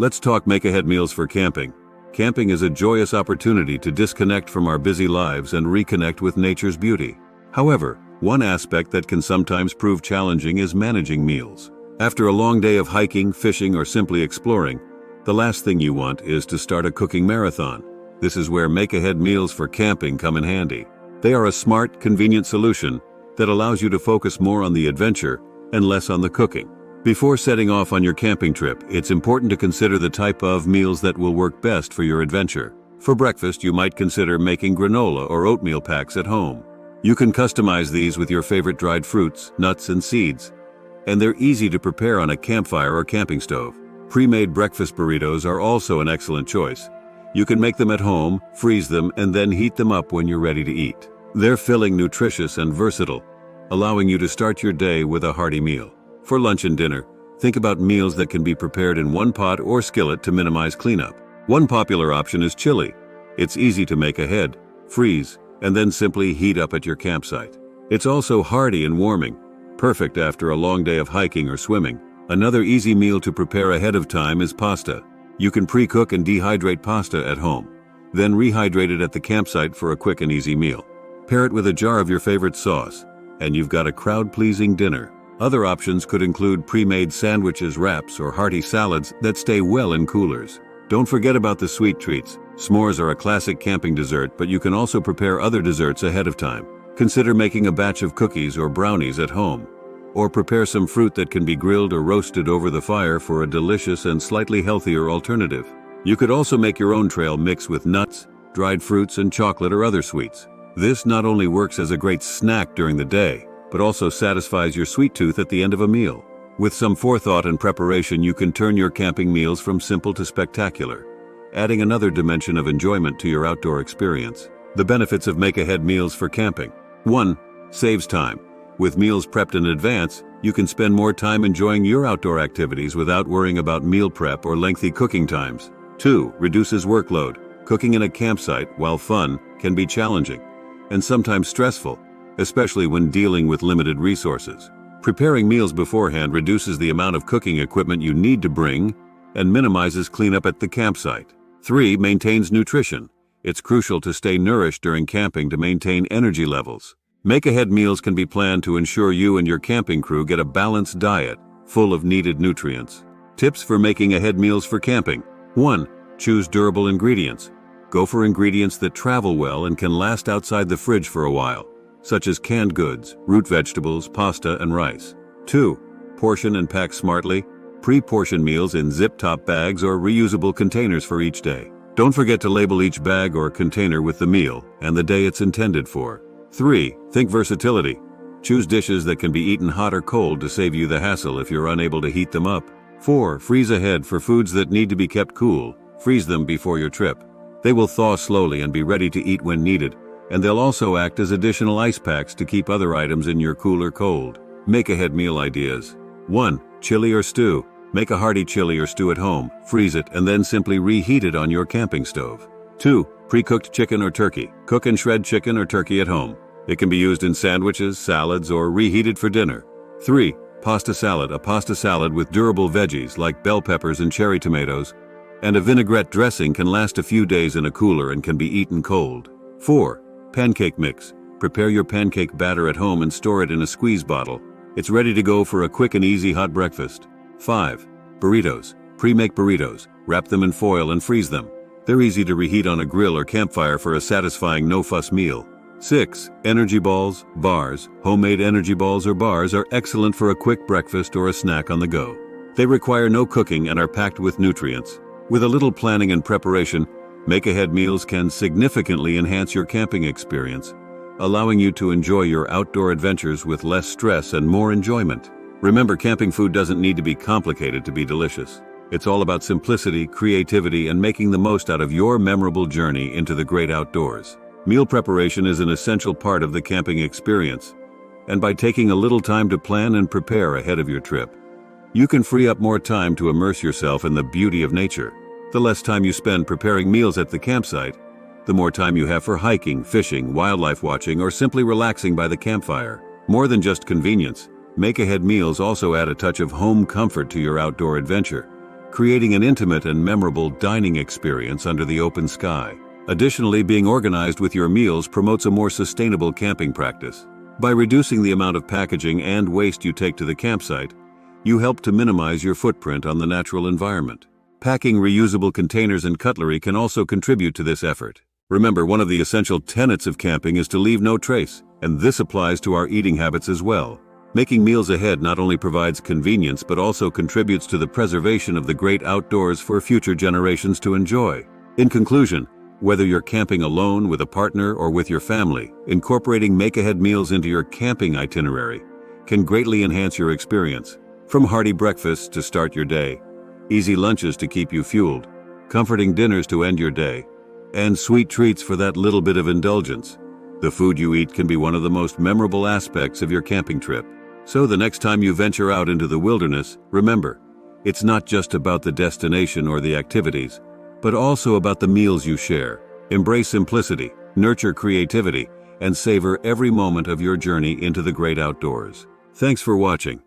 Let's talk make-ahead meals for camping. Camping is a joyous opportunity to disconnect from our busy lives and reconnect with nature's beauty. However, one aspect that can sometimes prove challenging is managing meals. After a long day of hiking, fishing, or simply exploring, the last thing you want is to start a cooking marathon. This is where make-ahead meals for camping come in handy. They are a smart, convenient solution that allows you to focus more on the adventure and less on the cooking. Before setting off on your camping trip, it's important to consider the type of meals that will work best for your adventure. For breakfast, you might consider making granola or oatmeal packs at home. You can customize these with your favorite dried fruits, nuts, and seeds, and they're easy to prepare on a campfire or camping stove. Pre-made breakfast burritos are also an excellent choice. You can make them at home, freeze them, and then heat them up when you're ready to eat. They're filling, nutritious, and versatile, allowing you to start your day with a hearty meal. For lunch and dinner, think about meals that can be prepared in one pot or skillet to minimize cleanup. One popular option is chili. It's easy to make ahead, freeze, and then simply heat up at your campsite. It's also hearty and warming, perfect after a long day of hiking or swimming. Another easy meal to prepare ahead of time is pasta. You can pre-cook and dehydrate pasta at home, then rehydrate it at the campsite for a quick and easy meal. Pair it with a jar of your favorite sauce, and you've got a crowd-pleasing dinner. Other options could include pre-made sandwiches, wraps, or hearty salads that stay well in coolers. Don't forget about the sweet treats. S'mores are a classic camping dessert, but you can also prepare other desserts ahead of time. Consider making a batch of cookies or brownies at home, or prepare some fruit that can be grilled or roasted over the fire for a delicious and slightly healthier alternative. You could also make your own trail mix with nuts, dried fruits, and chocolate or other sweets. This not only works as a great snack during the day, but also satisfies your sweet tooth at the end of a meal. With some forethought and preparation, you can turn your camping meals from simple to spectacular, adding another dimension of enjoyment to your outdoor experience. The benefits of make-ahead meals for camping. 1. Saves time. With meals prepped in advance, you can spend more time enjoying your outdoor activities without worrying about meal prep or lengthy cooking times. 2. Reduces workload. Cooking in a campsite, while fun, can be challenging and sometimes stressful, especially when dealing with limited resources. Preparing meals beforehand reduces the amount of cooking equipment you need to bring and minimizes cleanup at the campsite. 3. Maintains nutrition. It's crucial to stay nourished during camping to maintain energy levels. Make-ahead meals can be planned to ensure you and your camping crew get a balanced diet full of needed nutrients. Tips for making ahead meals for camping. 1. Choose durable ingredients. Go for ingredients that travel well and can last outside the fridge for a while, such as canned goods, root vegetables, pasta, and rice. 2. Portion and pack smartly. Pre-portion meals in zip-top bags or reusable containers for each day. Don't forget to label each bag or container with the meal and the day it's intended for. 3. Think versatility. Choose dishes that can be eaten hot or cold to save you the hassle if you're unable to heat them up. 4. Freeze ahead. For foods that need to be kept cool, freeze them before your trip. They will thaw slowly and be ready to eat when needed, and they'll also act as additional ice packs to keep other items in your cooler cold. Make-ahead meal ideas. 1. Chili or stew. Make a hearty chili or stew at home, freeze it, and then simply reheat it on your camping stove. 2. Pre-cooked chicken or turkey. Cook and shred chicken or turkey at home. It can be used in sandwiches, salads, or reheated for dinner. 3. Pasta salad. A pasta salad with durable veggies like bell peppers and cherry tomatoes, and a vinaigrette dressing can last a few days in a cooler and can be eaten cold. 4. Pancake mix. Prepare your pancake batter at home and store it in a squeeze bottle. It's ready to go for a quick and easy hot breakfast. 5. Burritos. Pre-make burritos. Wrap them in foil and freeze them. They're easy to reheat on a grill or campfire for a satisfying no-fuss meal. 6. Energy balls, bars. Homemade energy balls or bars are excellent for a quick breakfast or a snack on the go. They require no cooking and are packed with nutrients. With a little planning and preparation, make-ahead meals can significantly enhance your camping experience, allowing you to enjoy your outdoor adventures with less stress and more enjoyment. Remember, camping food doesn't need to be complicated to be delicious. It's all about simplicity, creativity, and making the most out of your memorable journey into the great outdoors. Meal preparation is an essential part of the camping experience, and by taking a little time to plan and prepare ahead of your trip, you can free up more time to immerse yourself in the beauty of nature. The less time you spend preparing meals at the campsite, the more time you have for hiking, fishing, wildlife watching, or simply relaxing by the campfire. More than just convenience, make-ahead meals also add a touch of home comfort to your outdoor adventure. creating an intimate and memorable dining experience under the open sky. Additionally, being organized with your meals promotes a more sustainable camping practice. By reducing the amount of packaging and waste you take to the campsite, you help to minimize your footprint on the natural environment. Packing reusable containers and cutlery can also contribute to this effort. Remember, one of the essential tenets of camping is to leave no trace, and this applies to our eating habits as well. Making meals ahead not only provides convenience but also contributes to the preservation of the great outdoors for future generations to enjoy. In conclusion, whether you're camping alone, with a partner, or with your family, incorporating make-ahead meals into your camping itinerary can greatly enhance your experience. From hearty breakfasts to start your day, easy lunches to keep you fueled, comforting dinners to end your day, and sweet treats for that little bit of indulgence, the food you eat can be one of the most memorable aspects of your camping trip. So the next time you venture out into the wilderness, remember, it's not just about the destination or the activities, but also about the meals you share. Embrace simplicity, nurture creativity, and savor every moment of your journey into the great outdoors. Thanks for watching.